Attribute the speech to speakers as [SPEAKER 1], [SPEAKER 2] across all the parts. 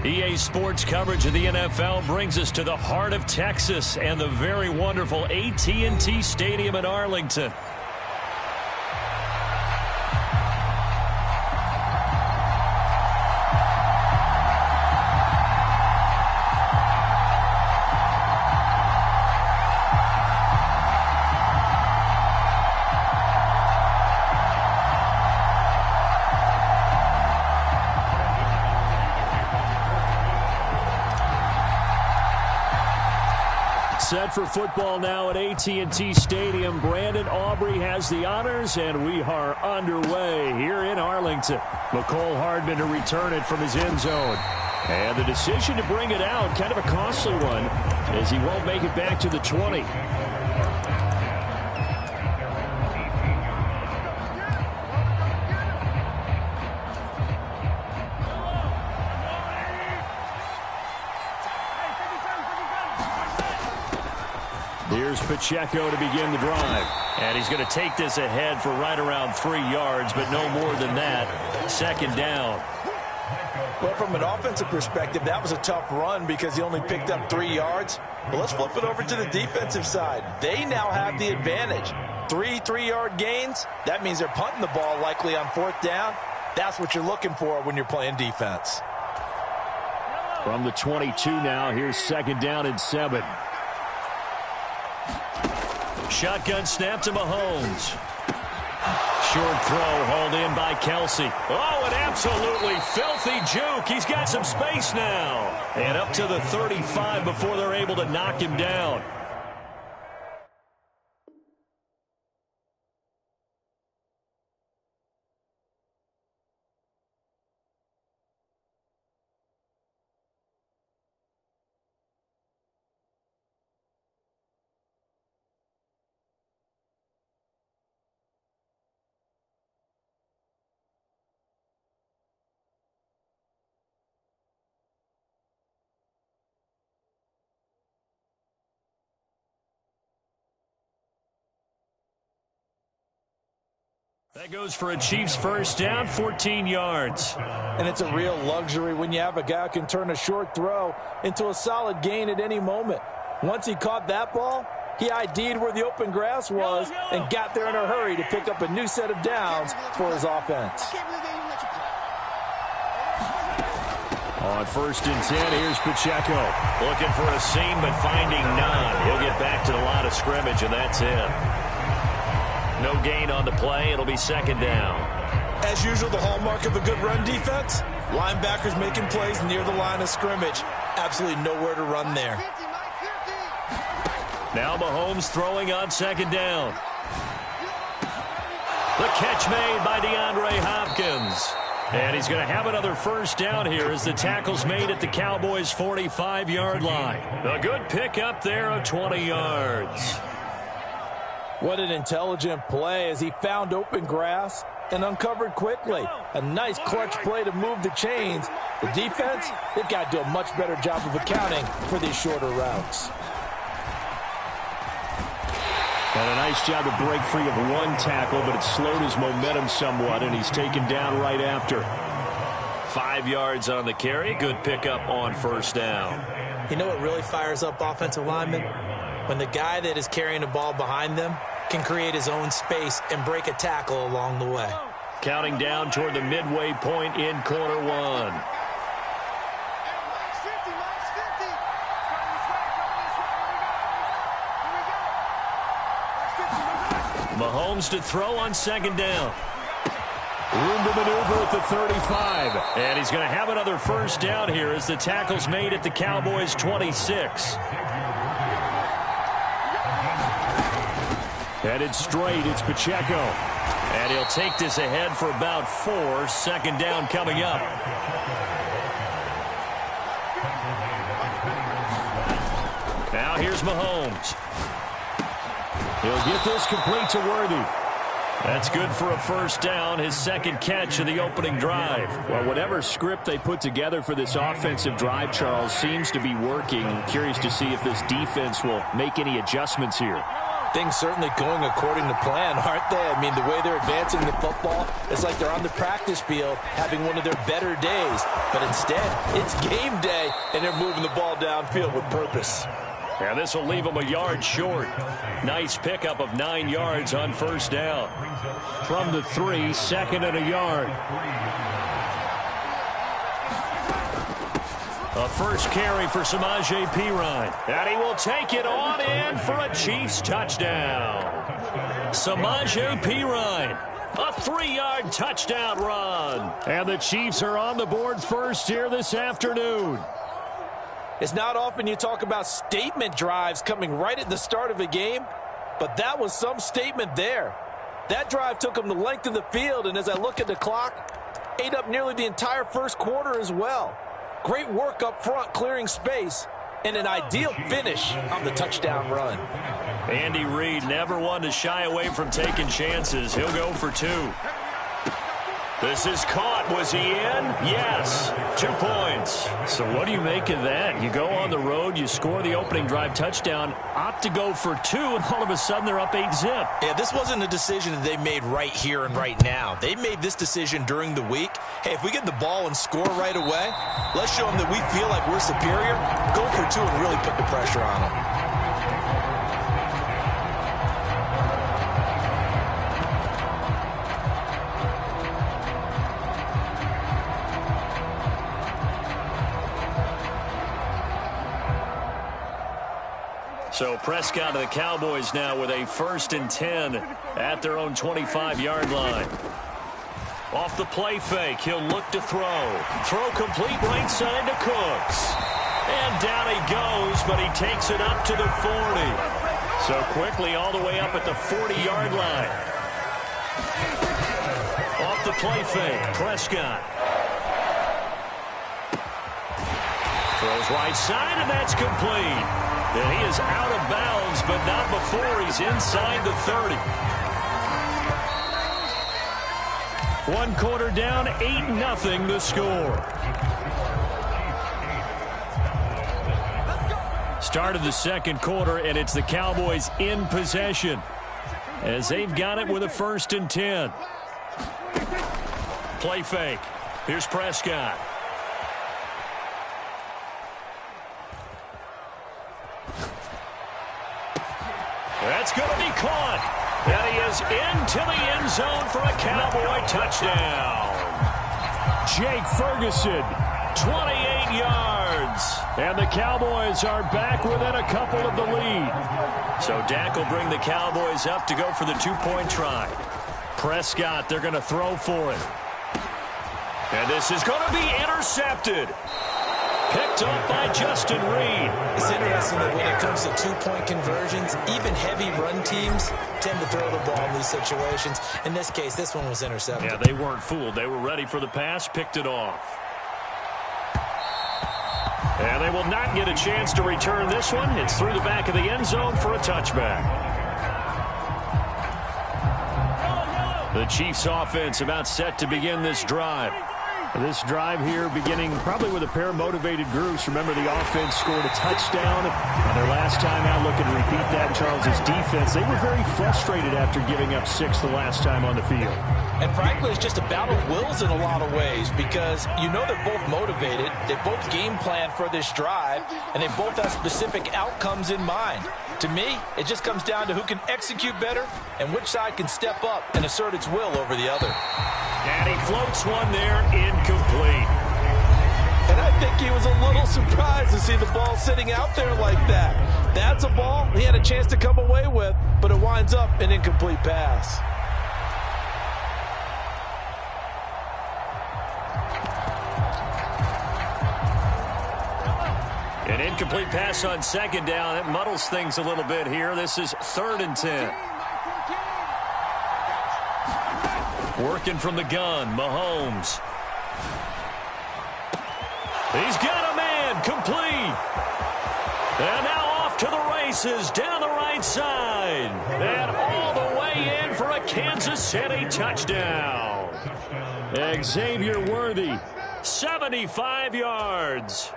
[SPEAKER 1] EA Sports coverage of the NFL brings us to the heart of Texas and the very wonderful AT&T Stadium in Arlington. Set for football now at AT&T Stadium. Brandon Aubrey has the honors, and we are underway here in Arlington. McCole Hardman to return it from his end zone. And the decision to bring it out, kind of a costly one, as he won't make it back to the 20. Here's Pacheco to begin the drive. And he's going to take this ahead for right around 3 yards, but no more than that. Second down.
[SPEAKER 2] Well, from an offensive perspective, that was a tough run because he only picked up 3 yards. But let's flip it over to the defensive side. They now have the advantage. 3 3-yard gains. That means they're punting the ball likely on 4th down. That's what you're looking for when you're playing defense.
[SPEAKER 1] From the 22 now, here's 2nd down and 7. Shotgun snap to Mahomes. Short throw hauled in by Kelsey. Oh, an absolutely filthy juke. He's got some space now. And up to the 35 before they're able to knock him down. That goes for a Chiefs first down, 14 yards.
[SPEAKER 2] And it's a real luxury when you have a guy who can turn a short throw into a solid gain at any moment. Once he caught that ball, he ID'd where the open grass was and got there in a hurry to pick up a new set of downs for his offense.
[SPEAKER 1] On 1st and 10, here's Pacheco. Looking for a seam, but finding none. He'll get back to the line of scrimmage, and that's it. No gain on the play. It'll be 2nd down.
[SPEAKER 2] As usual, the hallmark of a good run defense, linebackers making plays near the line of scrimmage. Absolutely nowhere to run there.
[SPEAKER 1] Now Mahomes throwing on 2nd down. The catch made by DeAndre Hopkins. And he's going to have another first down here as the tackle's made at the Cowboys' 45-yard line. A good pickup there of 20 yards.
[SPEAKER 2] What an intelligent play as he found open grass and uncovered quickly. A nice clutch play to move the chains. The defense, they've got to do a much better job of accounting for these shorter routes.
[SPEAKER 1] And a nice job to break free of one tackle, but it slowed his momentum somewhat, and he's taken down right after. 5 yards on the carry. Good pickup on 1st down.
[SPEAKER 3] You know what really fires up offensive linemen? When the guy that is carrying the ball behind them can create his own space and break a tackle along the way.
[SPEAKER 1] Counting down toward the midway point in quarter 1. Mahomes to throw on 2nd down. Room to maneuver at the 35. And he's going to have another first down here as the tackle's made at the Cowboys' 26. Headed straight, it's Pacheco. And he'll take this ahead for about 4. 2nd down coming up. Now here's Mahomes. He'll get this complete to Worthy. That's good for a first down, his 2nd catch of the opening drive. Well, whatever script they put together for this offensive drive, Charles, seems to be working. Curious to see if this defense will make any adjustments here.
[SPEAKER 2] Things certainly going according to plan, aren't they? I mean, the way they're advancing the football, it's like they're on the practice field having one of their better days. But instead, it's game day, and they're moving the ball downfield with purpose.
[SPEAKER 1] Yeah, this will leave them a yard short. Nice pickup of 9 yards on first down. From the 3, 2nd and a yard. A first carry for Samaje Perine. And he will take it on in for a Chiefs touchdown. Samaje Perine, a 3-yard touchdown run. And the Chiefs are on the board first here this afternoon.
[SPEAKER 2] It's not often you talk about statement drives coming right at the start of a game, but that was some statement there. That drive took them the length of the field, and as I look at the clock, ate up nearly the entire first quarter as well. Great work up front, clearing space, and an ideal finish on the touchdown run.
[SPEAKER 1] Andy Reid never one to shy away from taking chances. He'll go for 2. This is caught. Was he in? Yes. 2 points. So what do you make of that? You go on the road, you score the opening drive touchdown, opt to go for 2, and all of a sudden they're up 8-zip.
[SPEAKER 3] Yeah, this wasn't a decision that they made right here and right now. They made this decision during the week. Hey, if we get the ball and score right away, let's show them that we feel like we're superior. Go for 2 and really put the pressure on them.
[SPEAKER 1] So Prescott of the Cowboys now with a 1st and 10 at their own 25-yard line. Off the play fake, he'll look to throw. Throw complete right side to Cooks. And down he goes, but he takes it up to the 40. So quickly all the way up at the 40-yard line. Off the play fake, Prescott. Throws right side, and that's complete. And he is out of bounds, but not before he's inside the 30. 1 quarter down, 8-0 the score. Start of the 2nd quarter, and it's the Cowboys in possession as they've got it with a 1st and 10. Play fake. Here's Prescott. That's going to be caught. And he is into the end zone for a Cowboy touchdown. Jake Ferguson, 28 yards. And the Cowboys are back within a couple of the lead. So Dak will bring the Cowboys up to go for the 2-point try. Prescott, they're going to throw for it. And this is going to be intercepted. Picked up by Justin Reed.
[SPEAKER 3] It's interesting that when it comes to 2-point conversions, even heavy run teams tend to throw the ball in these situations. In this case, this one was intercepted.
[SPEAKER 1] Yeah, they weren't fooled. They were ready for the pass, picked it off. And they will not get a chance to return this one. It's through the back of the end zone for a touchback. The Chiefs offense about set to begin this drive.
[SPEAKER 4] This drive here beginning probably with a pair of motivated groups. Remember, the offense scored a touchdown on their last time out. Looking to repeat that. Charles's defense, they were very frustrated after giving up 6 the last time on the field.
[SPEAKER 2] And frankly, it's just a battle of wills in a lot of ways because you know they're both motivated. They both game plan for this drive, and they both have specific outcomes in mind. To me, it just comes down to who can execute better and which side can step up and assert its will over the other.
[SPEAKER 1] And he floats one there, incomplete.
[SPEAKER 2] And I think he was a little surprised to see the ball sitting out there like that. That's a ball he had a chance to come away with, but it winds up an incomplete pass.
[SPEAKER 1] An incomplete pass on 2nd down. It muddles things a little bit here. This is 3rd and 10. Working from the gun, Mahomes. He's got a man, complete. And now off to the races, down the right side. And all the way in for a Kansas City touchdown. Xavier Worthy, 75 yards.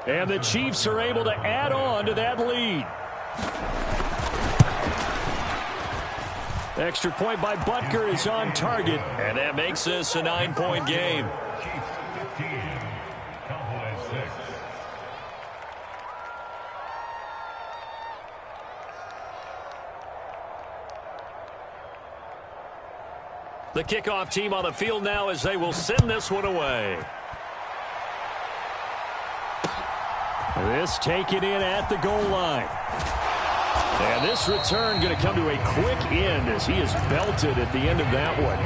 [SPEAKER 1] And the Chiefs are able to add on to that lead. Extra point by Butker is on target, and that makes this a 9-point game. The kickoff team on the field now as they will send this one away. This taken in at the goal line. And this return going to come to a quick end as he is belted at the end of that one.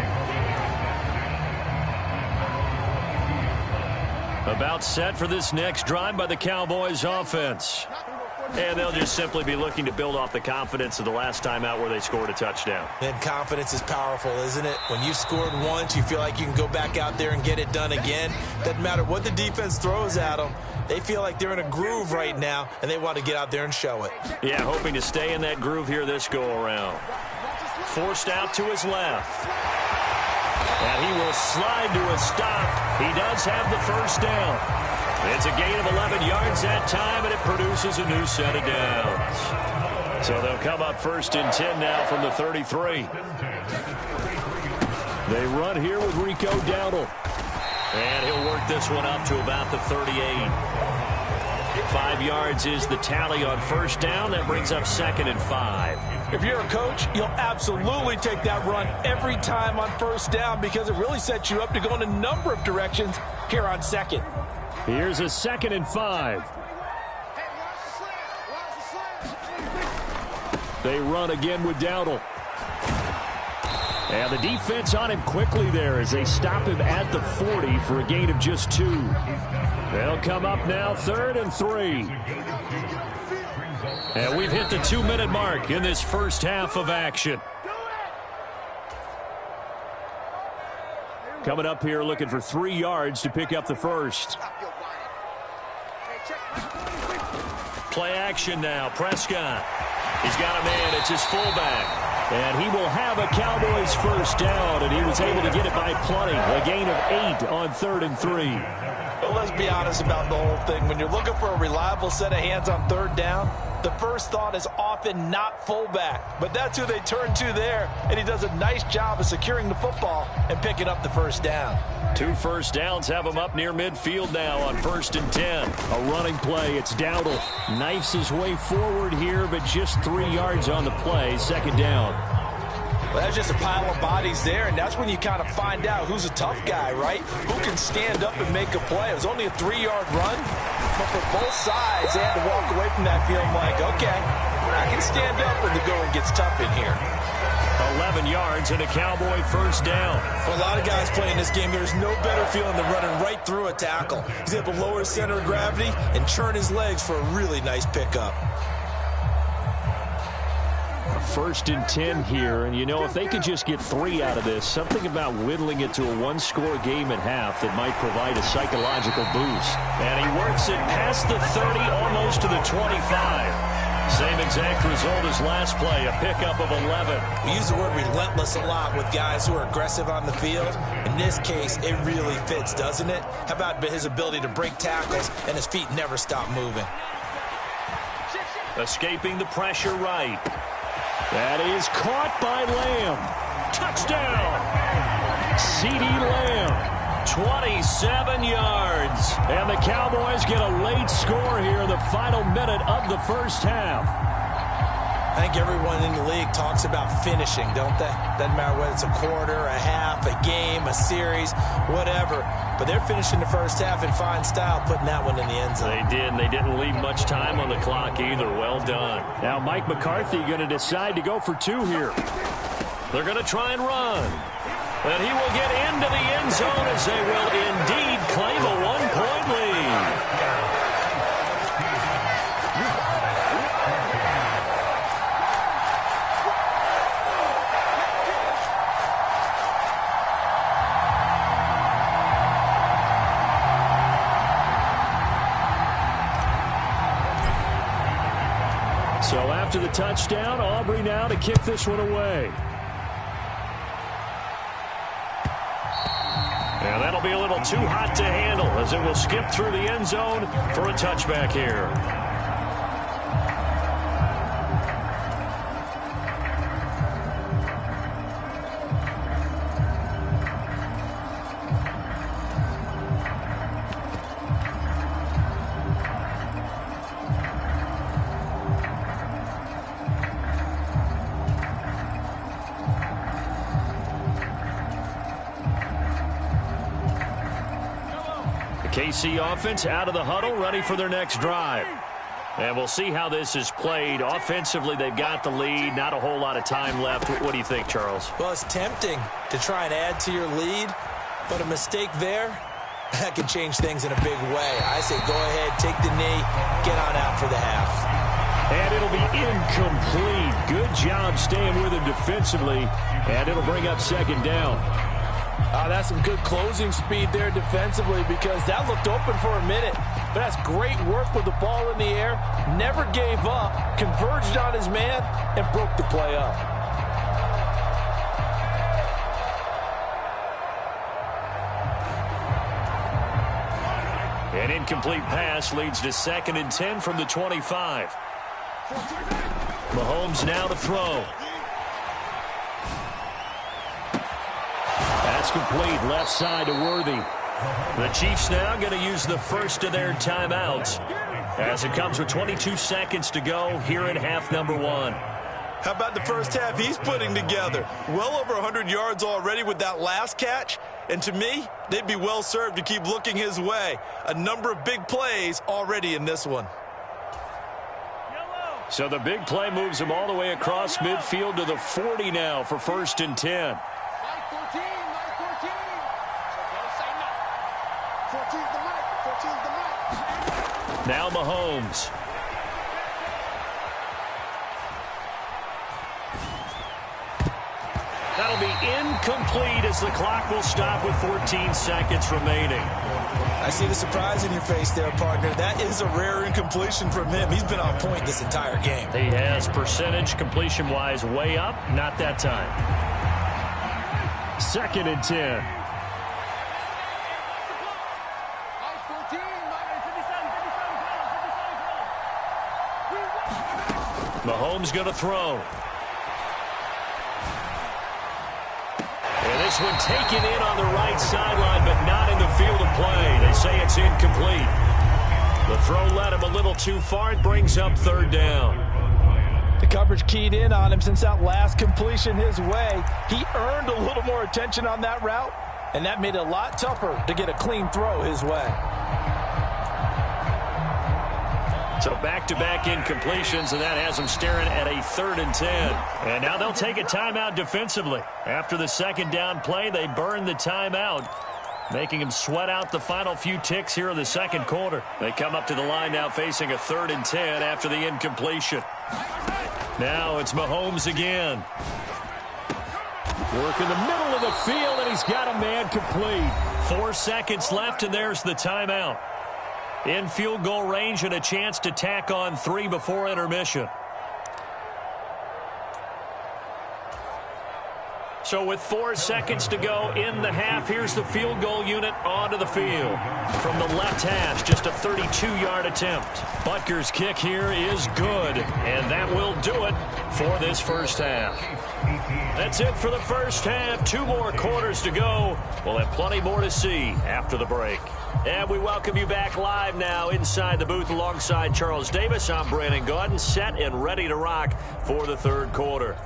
[SPEAKER 1] About set for this next drive by the Cowboys offense. And they'll just simply be looking to build off the confidence of the last time out where they scored a touchdown.
[SPEAKER 3] And confidence is powerful, isn't it? When you've scored once, you feel like you can go back out there and get it done again. Doesn't matter what the defense throws at them. They feel like they're in a groove right now, and they want to get out there and show it.
[SPEAKER 1] Yeah, hoping to stay in that groove here this go-around. Forced out to his left. And he will slide to a stop. He does have the first down. It's a gain of 11 yards that time, and it produces a new set of downs. So they'll come up 1st and 10 now from the 33. They run here with Rico Dowdle. And he'll work this one up to about the 38. 5 yards is the tally on first down. That brings up 2nd and 5.
[SPEAKER 2] If you're a coach, you'll absolutely take that run every time on first down because it really sets you up to go in a number of directions here on 2nd.
[SPEAKER 1] Here's a 2nd and 5. They run again with Dowdle. And the defense on him quickly there as they stop him at the 40 for a gain of just 2. They'll come up now 3rd and 3. And we've hit the 2-minute mark in this first half of action. Coming up here looking for 3 yards to pick up the first. Play action now. Prescott. He's got a man. It's his fullback. And he will have a Cowboys first down, and he was able to get it by plenty. A gain of 8 on 3rd and 3.
[SPEAKER 2] Well, let's be honest about the whole thing. When you're looking for a reliable set of hands on 3rd down, the first thought is often not fullback. But that's who they turn to there, and he does a nice job of securing the football and picking up the first down.
[SPEAKER 1] 2 first downs have him up near midfield now on 1st and 10. A running play. It's Dowdle. Knifes his way forward here, but just 3 yards on the play. 2nd down.
[SPEAKER 2] Well, that's just a pile of bodies there, and that's when you kind of find out who's a tough guy, right? Who can stand up and make a play. It was only a 3-yard run, but for both sides, they had to walk away from that feeling like, okay, I can stand up when the going gets tough in here.
[SPEAKER 1] 11 yards and a Cowboy first down.
[SPEAKER 3] For a lot of guys playing this game, there's no better feeling than running right through a tackle. He's able to lower his center of gravity and churn his legs for a really nice pickup.
[SPEAKER 1] 1st and 10 here, and you know, if they could just get 3 out of this, something about whittling it to a 1-score game at half that might provide a psychological boost. And he works it past the 30, almost to the 25. Same exact result as last play, a pickup of 11.
[SPEAKER 3] We use the word relentless a lot with guys who are aggressive on the field. In this case, it really fits, doesn't it? How about his ability to break tackles and his feet never stop moving?
[SPEAKER 1] Escaping the pressure right. That is caught by Lamb. Touchdown! CeeDee Lamb, 27 yards. And the Cowboys get a late score here in the final minute of the first half.
[SPEAKER 3] I think everyone in the league talks about finishing, don't they? Doesn't matter whether it's a quarter, a half, a game, a series, whatever. But they're finishing the first half in fine style, putting that one in the end zone.
[SPEAKER 1] They did, and they didn't leave much time on the clock either. Well done. Now Mike McCarthy going to decide to go for 2 here. They're going to try and run. And he will get into the end zone as they will indeed claim a 1-point lead. So after the touchdown, Aubrey now to kick this one away. And that'll be a little too hot to handle as it will skip through the end zone for a touchback here. KC offense out of the huddle, ready for their next drive. And we'll see how this is played. Offensively, they've got the lead. Not a whole lot of time left. What do you think, Charles?
[SPEAKER 3] Well, it's tempting to try and add to your lead, but a mistake there, that can change things in a big way. I say go ahead, take the knee, get on out for the half.
[SPEAKER 1] And it'll be incomplete. Good job staying with him defensively, and it'll bring up second down.
[SPEAKER 2] That's some good closing speed there defensively, because that looked open for a minute. But that's great work with the ball in the air. Never gave up, converged on his man, and broke the play up.
[SPEAKER 1] An incomplete pass leads to 2nd and 10 from the 25. Mahomes now to throw. That's complete, left side to Worthy. The Chiefs now going to use the first of their timeouts as it comes with 22 seconds to go here in half number 1.
[SPEAKER 2] How about the first half he's putting together? Well over 100 yards already with that last catch. And to me, they'd be well served to keep looking his way. A number of big plays already in this one.
[SPEAKER 1] So the big play moves him all the way across midfield to the 40 now for 1st and 10. Now Mahomes. That'll be incomplete as the clock will stop with 14 seconds remaining.
[SPEAKER 3] I see the surprise in your face there, partner. That is a rare incompletion from him. He's been on point this entire game.
[SPEAKER 1] He has percentage completion-wise way up. Not that time. 2nd and 10. Mahomes going to throw. And this one taken in on the right sideline, but not in the field of play. They say it's incomplete. The throw led him a little too far. It brings up 3rd down.
[SPEAKER 2] The coverage keyed in on him since that last completion his way. He earned a little more attention on that route, and that made it a lot tougher to get a clean throw his way.
[SPEAKER 1] So back-to-back incompletions, and that has them staring at a 3rd and 10. And now they'll take a timeout defensively. After the 2nd down play, they burn the timeout, making them sweat out the final few ticks here in the 2nd quarter. They come up to the line now facing a 3rd and 10 after the incompletion. Now it's Mahomes again. Work in the middle of the field, and he's got a man complete. 4 seconds left, and there's the timeout. In field goal range and a chance to tack on 3 before intermission. So with 4 seconds to go in the half, here's the field goal unit onto the field. From the left hash, just a 32-yard attempt. Butker's kick here is good, and that will do it for this first half. That's it for the first half. 2 more quarters to go. We'll have plenty more to see after the break. And we welcome you back live now inside the booth alongside Charles Davis. I'm Brandon Gaudin, set and ready to rock for the 3rd quarter.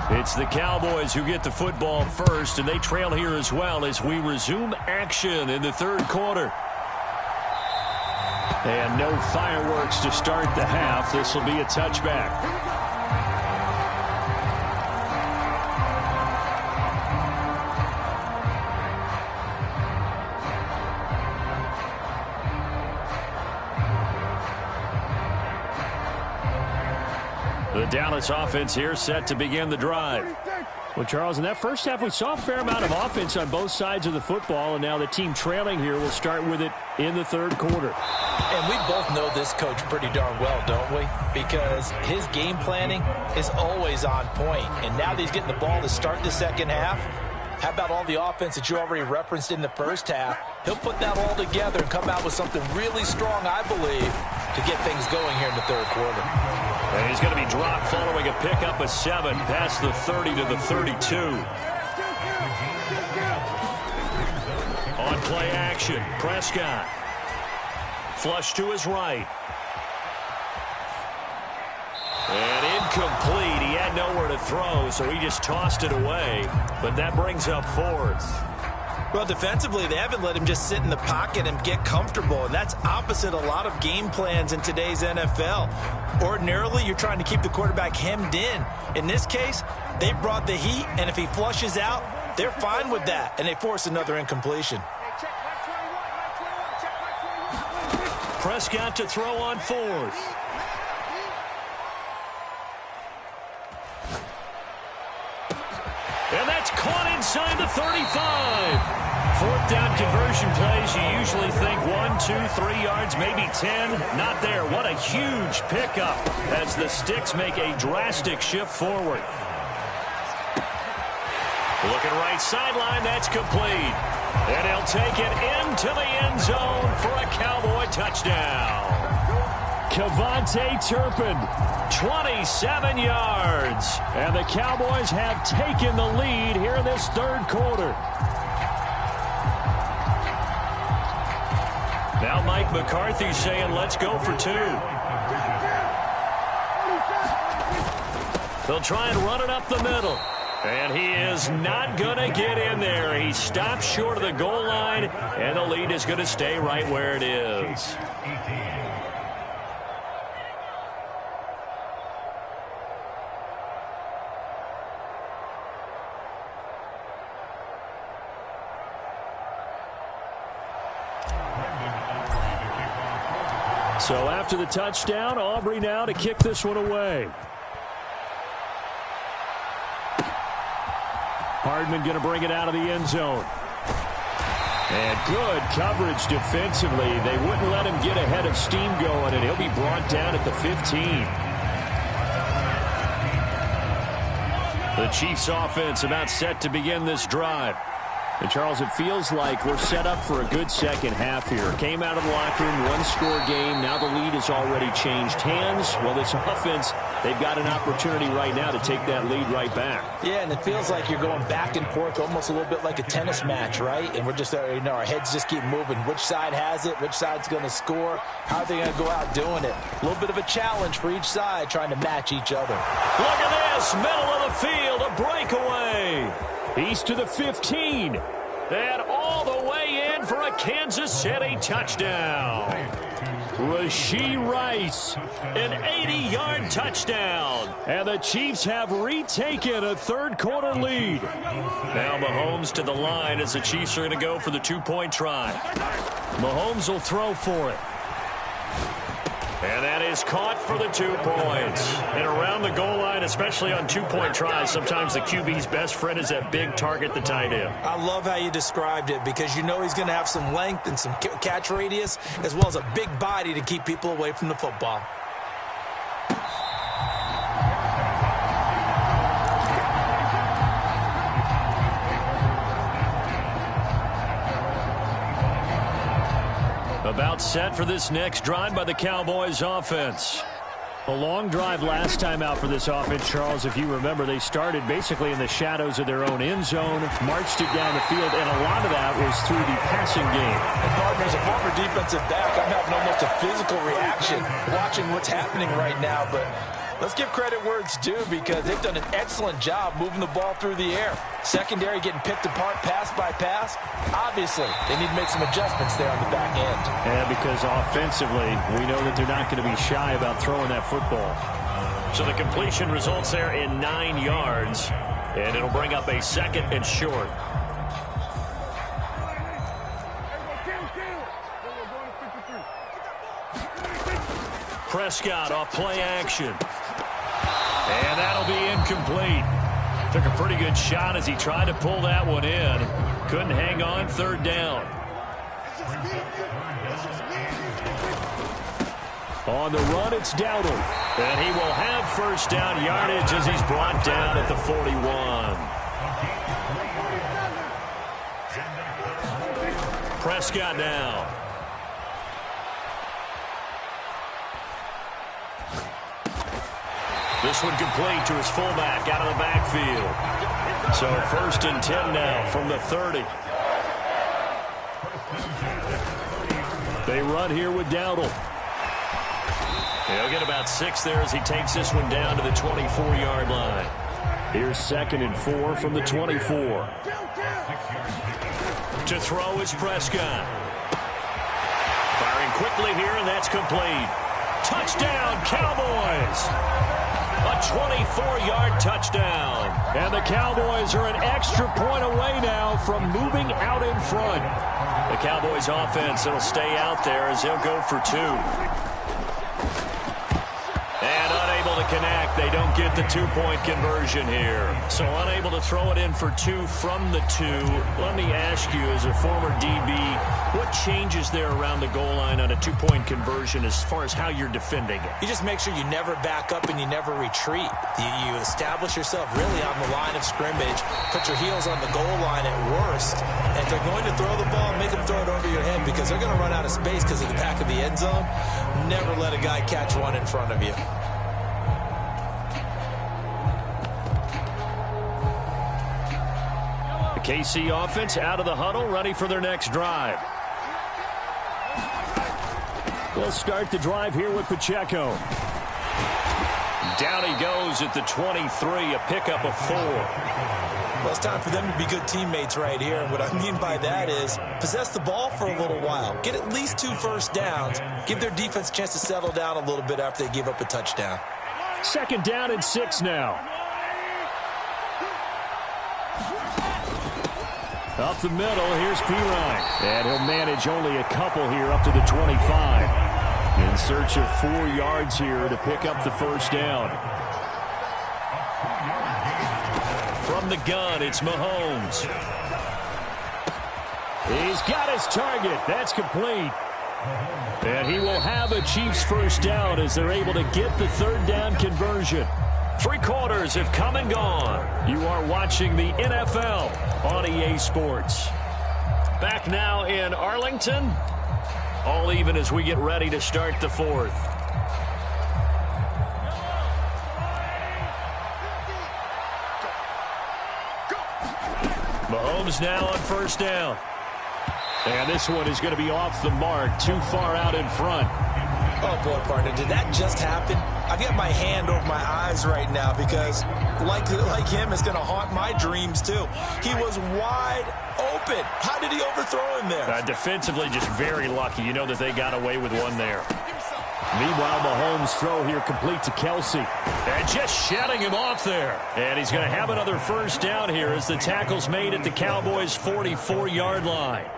[SPEAKER 1] It's the Cowboys who get the football first, and they trail here as well as we resume action in the 3rd quarter. And no fireworks to start the half. This will be a touchback. The Dallas offense here set to begin the drive. Well, Charles, in that first half, we saw a fair amount of offense on both sides of the football, and now the team trailing here will start with it in the 3rd quarter.
[SPEAKER 3] And we both know this coach pretty darn well, don't we? Because his game planning is always on point. And now that he's getting the ball to start the 2nd half,
[SPEAKER 2] How about all the offense that you already referenced in the first half? He'll put that all together and come out with something really strong, I believe, to get things going here in the third quarter.
[SPEAKER 1] And he's going to be dropped following a pickup of 7 past the 30 to the 32. On play action, Prescott. Flush to his right. And incomplete. He had nowhere to throw, so he just tossed it away. But that brings up 4th.
[SPEAKER 2] Well, defensively, they haven't let him just sit in the pocket and get comfortable, and that's opposite a lot of game plans in today's NFL. Ordinarily, you're trying to keep the quarterback hemmed in. In this case, they brought the heat, and if he flushes out, they're fine with that, and they force another incompletion.
[SPEAKER 1] Prescott to throw on 4th. And that's caught inside the 35. 4th down conversion plays, you usually think 1, 2, 3 yards, maybe 10. Not there. What a huge pickup as the Sticks make a drastic shift forward. Looking right sideline, that's complete. And he'll take it into the end zone for a Cowboy touchdown. Kevontae Turpin, 27 yards. And the Cowboys have taken the lead here in this third quarter. Now Mike McCarthy saying, let's go for 2. They'll try and run it up the middle. And he is not going to get in there. He stops short of the goal line, and the lead is going to stay right where it is. So after the touchdown, Aubrey now to kick this one away. Hardman going to bring it out of the end zone. And good coverage defensively. They wouldn't let him get ahead of steam going, and he'll be brought down at the 15. The Chiefs offense about set to begin this drive. And, Charles, it feels like we're set up for a good second half here. Came out of the locker room, one-score game. Now the lead has already changed hands. Well, this offense, they've got an opportunity right now to take that lead right back.
[SPEAKER 2] Yeah, and it feels like you're going back and forth, almost a little bit like a tennis match, right? And we're just, our heads just keep moving. Which side has it? Which side's going to score? How are they going to go out doing it? A little bit of a challenge for each side, trying to match each other.
[SPEAKER 1] Look at this, middle of the field, a breakaway. He's to the 15. And all the way in for a Kansas City touchdown. Rashee Rice, an 80-yard touchdown. And the Chiefs have retaken a third-quarter lead. Now Mahomes to the line as the Chiefs are going to go for the two-point try. Mahomes will throw for it. And that is caught for the 2 points. And around the goal line, especially on two-point tries, sometimes the QB's best friend is that big target, the tight end.
[SPEAKER 2] I love how you described it because you know he's going to have some length and some catch radius as well as a big body to keep people away from the football.
[SPEAKER 1] About set for this next drive by the Cowboys offense. A long drive last time out for this offense, Charles. If you remember, they started basically in the shadows of their own end zone, marched it down the field, and a lot of that was through the passing game.
[SPEAKER 2] And partner, as a former defensive back, I'm having almost a physical reaction watching what's happening right now, but let's give credit where it's due because they've done an excellent job moving the ball through the air. Secondary getting picked apart pass by pass. Obviously, they need to make some adjustments there on the back end.
[SPEAKER 1] And because offensively, we know that they're not going to be shy about throwing that football. So the completion results there in 9 yards, and it'll bring up a second and short. Prescott off play action. And that'll be incomplete. Took a pretty good shot as he tried to pull that one in. Couldn't hang on, third down. On the run, it's Dowdle. And he will have first down yardage as he's brought down at the 41. Prescott now. This one complete to his fullback out of the backfield. So 1st and 10 now from the 30. They run here with Dowdle. He'll get about 6 there as he takes this one down to the 24-yard line. Here's 2nd and 4 from the 24. To throw is Prescott. Firing quickly here, and that's complete. Touchdown, Cowboys! A 24-yard touchdown. And the Cowboys are an extra point away now from moving out in front. The Cowboys offense will stay out there as they'll go for 2. And unable to connect. They don't get the 2-point conversion here. So unable to throw it in for 2 from the 2. Let me ask you, as a former DB, what changes there around the goal line on a 2-point conversion as far as how you're defending it?
[SPEAKER 3] You just make sure you never back up and you never retreat. You establish yourself really on the line of scrimmage, put your heels on the goal line at worst, and if they're going to throw the ball, make them throw it over your head because they're going to run out of space because of the back of the end zone. Never let a guy catch one in front of you.
[SPEAKER 1] The KC offense out of the huddle, ready for their next drive. We'll start the drive here with Pacheco. Down he goes at the 23, a pickup of 4.
[SPEAKER 3] Well, it's time for them to be good teammates right here. And what I mean by that is possess the ball for a little while. Get at least 2 first downs. Give their defense a chance to settle down a little bit after they give up a touchdown.
[SPEAKER 1] 2nd down and 6 now. Up the middle, here's Pirine. And he'll manage only a couple here up to the 25. In search of 4 yards here to pick up the 1st down. From the gun, it's Mahomes. He's got his target. That's complete. And he will have a Chiefs 1st down as they're able to get the 3rd down conversion. 3 quarters have come and gone. You are watching the NFL on EA Sports. Back now in Arlington. All even as we get ready to start the 4th. Mahomes now on 1st down. And this one is going to be off the mark, too far out in front.
[SPEAKER 3] Oh, boy, partner, did that just happen? I've got my hand over my eyes right now because, like him, it's going to haunt my dreams, too. He was wide open. How did he overthrow him there?
[SPEAKER 1] Defensively, just very lucky. You know that they got away with one there. Meanwhile, Mahomes' throw here complete to Kelsey. And just shutting him off there. And he's going to have another 1st down here as the tackle's made at the Cowboys' 44-yard line.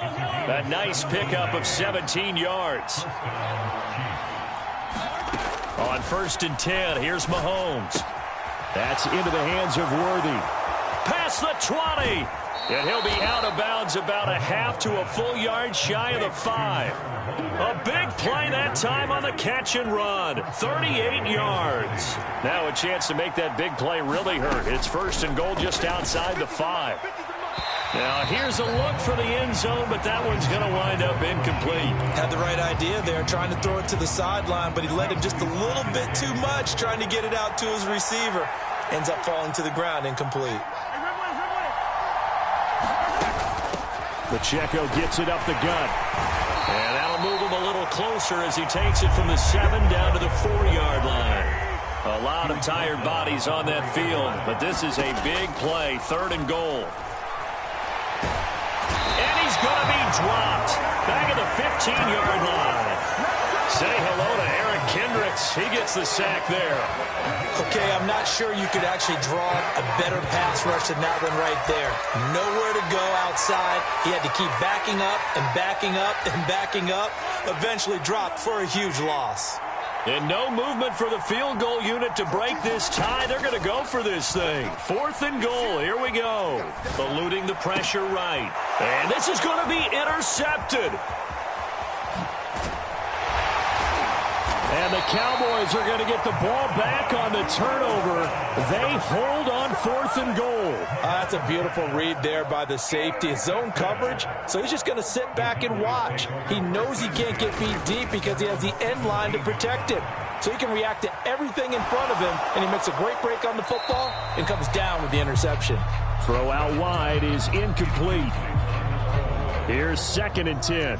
[SPEAKER 1] A nice pickup of 17 yards. On 1st and 10, here's Mahomes. That's into the hands of Worthy. Past the 20. And he'll be out of bounds about a half to a full yard shy of the 5. A big play that time on the catch and run. 38 yards. Now a chance to make that big play really hurt. It's 1st and goal just outside the 5. Now here's a look for the end zone, but that one's going to wind up incomplete.
[SPEAKER 3] Had the right idea there, trying to throw it to the sideline, but he let him just a little bit too much, trying to get it out to his receiver. Ends up falling to the ground, incomplete.
[SPEAKER 1] Pacheco gets it up the gut. And that'll move him a little closer as he takes it from the 7 down to the 4-yard line. A lot of tired bodies on that field, but this is a big play, 3rd and goal. And he's going to be dropped back at the 15-yard line. Say hello to Eric Kendricks. He gets the sack there.
[SPEAKER 3] Okay, I'm not sure you could actually draw a better pass rush than that one right there. Nowhere to go outside. He had to keep backing up and backing up and backing up. Eventually dropped for a huge loss.
[SPEAKER 1] And no movement for the field goal unit to break this tie. They're going to go for this thing. 4th and goal. Here we go. Eluding the pressure right. And this is going to be intercepted. And the Cowboys are going to get the ball back on the turnover. They hold on 4th and goal.
[SPEAKER 2] That's a beautiful read there by the safety. It's zone coverage, so he's just going to sit back and watch. He knows he can't get beat deep because he has the end line to protect him. So he can react to everything in front of him, and he makes a great break on the football and comes down with the interception.
[SPEAKER 1] Throw out wide is incomplete. Here's 2nd and 10.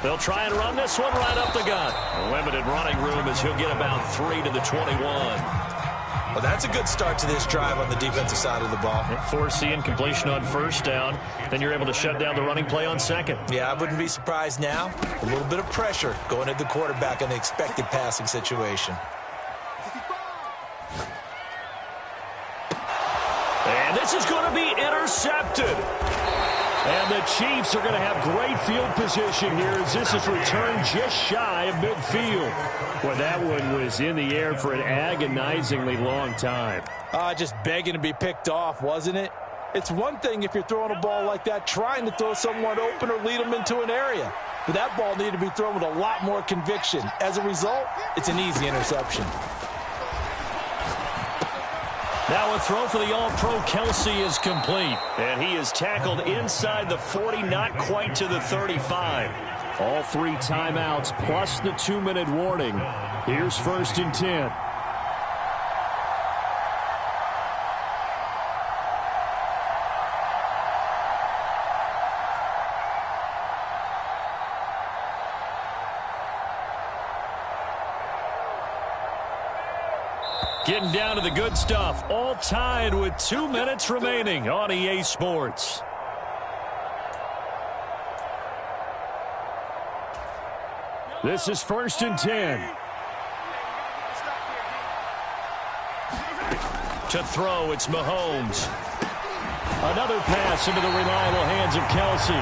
[SPEAKER 1] They'll try and run this one right up the gut. A limited running room as he'll get about 3 to the 21.
[SPEAKER 3] Well, that's a good start to this drive on the defensive side of the ball.
[SPEAKER 1] Force the incompletion on 1st down. Then you're able to shut down the running play on 2nd.
[SPEAKER 3] Yeah, I wouldn't be surprised now. A little bit of pressure going at the quarterback in the expected passing situation.
[SPEAKER 1] And this is going to be intercepted. And the Chiefs are going to have great field position here as this is returned just shy of midfield. Well, that one was in the air for an agonizingly long time.
[SPEAKER 2] Just begging to be picked off, wasn't it? It's one thing if you're throwing a ball like that, trying to throw someone open or lead them into an area. But that ball needed to be thrown with a lot more conviction. As a result, it's an easy interception.
[SPEAKER 1] Now a throw for the All-Pro Kelsey is complete. And he is tackled inside the 40, not quite to the 35. All 3 timeouts plus the 2-minute warning. Here's 1st and 10. Getting down to the good stuff. All tied with 2 minutes remaining on EA Sports. This is 1st and 10. To throw, it's Mahomes. Another pass into the reliable hands of Kelsey.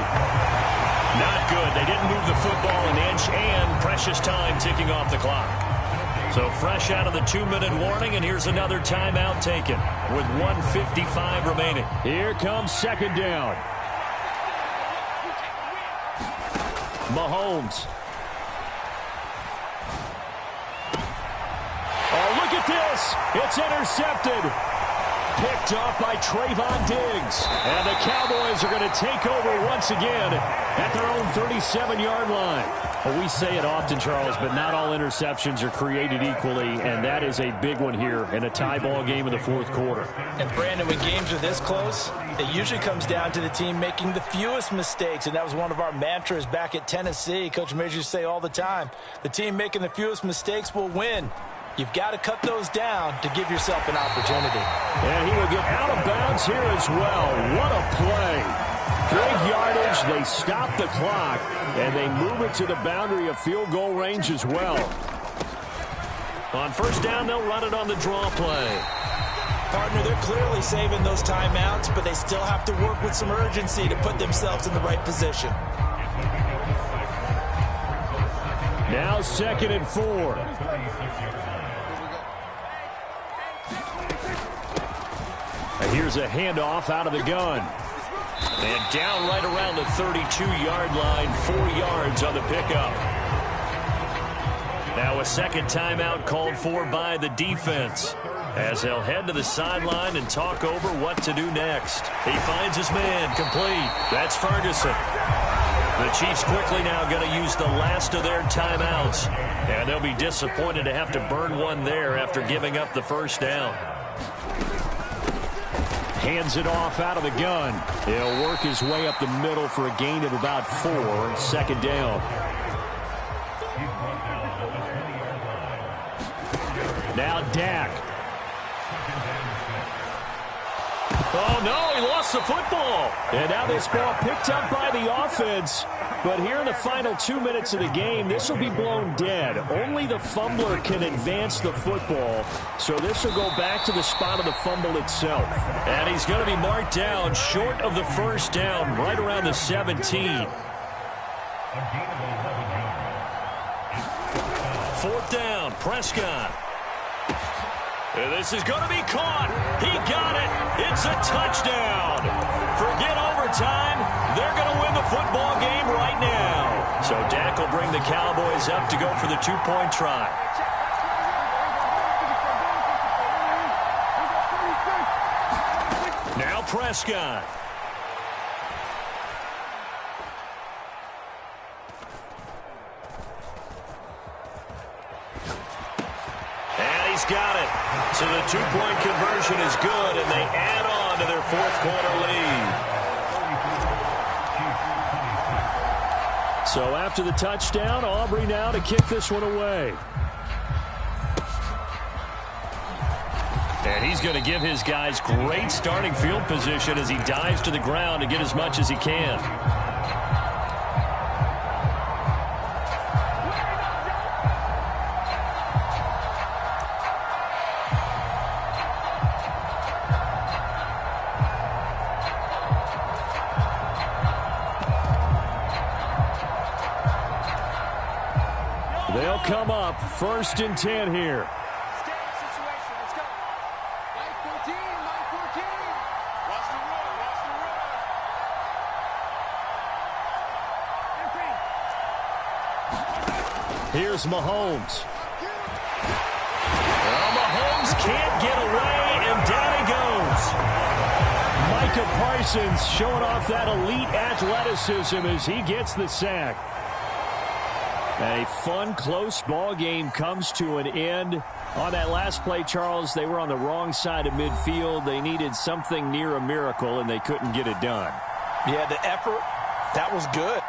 [SPEAKER 1] Not good. They didn't move the football an inch, and precious time ticking off the clock. So fresh out of the 2-minute warning, and here's another timeout taken with 1:55 remaining. Here comes 2nd down. Mahomes. Oh, look at this. It's intercepted. Picked off by Trayvon Diggs. And the Cowboys are going to take over once again at their own 37-yard line. Well, we say it often, Charles, but not all interceptions are created equally, and that is a big one here in a tie ball game in the 4th quarter.
[SPEAKER 2] And, Brandon, when games are this close, it usually comes down to the team making the fewest mistakes, and that was one of our mantras back at Tennessee. Coach Major used to say all the time, the team making the fewest mistakes will win. You've got to cut those down to give yourself an opportunity.
[SPEAKER 1] And he will get out of bounds here as well. What a play. Big yardage. They stop the clock, and they move it to the boundary of field goal range as well. On 1st down, they'll run it on the draw play.
[SPEAKER 2] Partner, they're clearly saving those timeouts, but they still have to work with some urgency to put themselves in the right position.
[SPEAKER 1] Now 2nd and 4. Here's a handoff out of the gun. And down right around the 32-yard line, 4 yards on the pickup. Now a 2nd timeout called for by the defense, as they'll head to the sideline and talk over what to do next. He finds his man, complete. That's Ferguson. The Chiefs quickly now going to use the last of their timeouts, and they'll be disappointed to have to burn one there after giving up the 1st down. Hands it off out of the gun. He'll work his way up the middle for a gain of about 4. 2nd down. Now Dak. Oh, no, he lost the football. And now this ball picked up by the offense. But here in the final 2 minutes of the game, this will be blown dead. Only the fumbler can advance the football. So this will go back to the spot of the fumble itself. And he's going to be marked down short of the 1st down, right around the 17. 4th down, Prescott. And this is going to be caught. He got it. It's a touchdown. Forget overtime. They're going to win the football game right now. So Dak will bring the Cowboys up to go for the two-point try. Now Prescott. And he's got it. So the two-point conversion is good, and they add on to their fourth-quarter lead. So after the touchdown, Aubrey now to kick this one away. And he's going to give his guys great starting field position as he dives to the ground to get as much as he can. They'll come up 1st and 10 here. Here's Mahomes. Well, Mahomes can't get away, and down he goes. Micah Parsons showing off that elite athleticism as he gets the sack. A fun, close ball game comes to an end. On that last play, Charles, they were on the wrong side of midfield. They needed something near a miracle, and they couldn't get it done.
[SPEAKER 2] Yeah, the effort, that was good.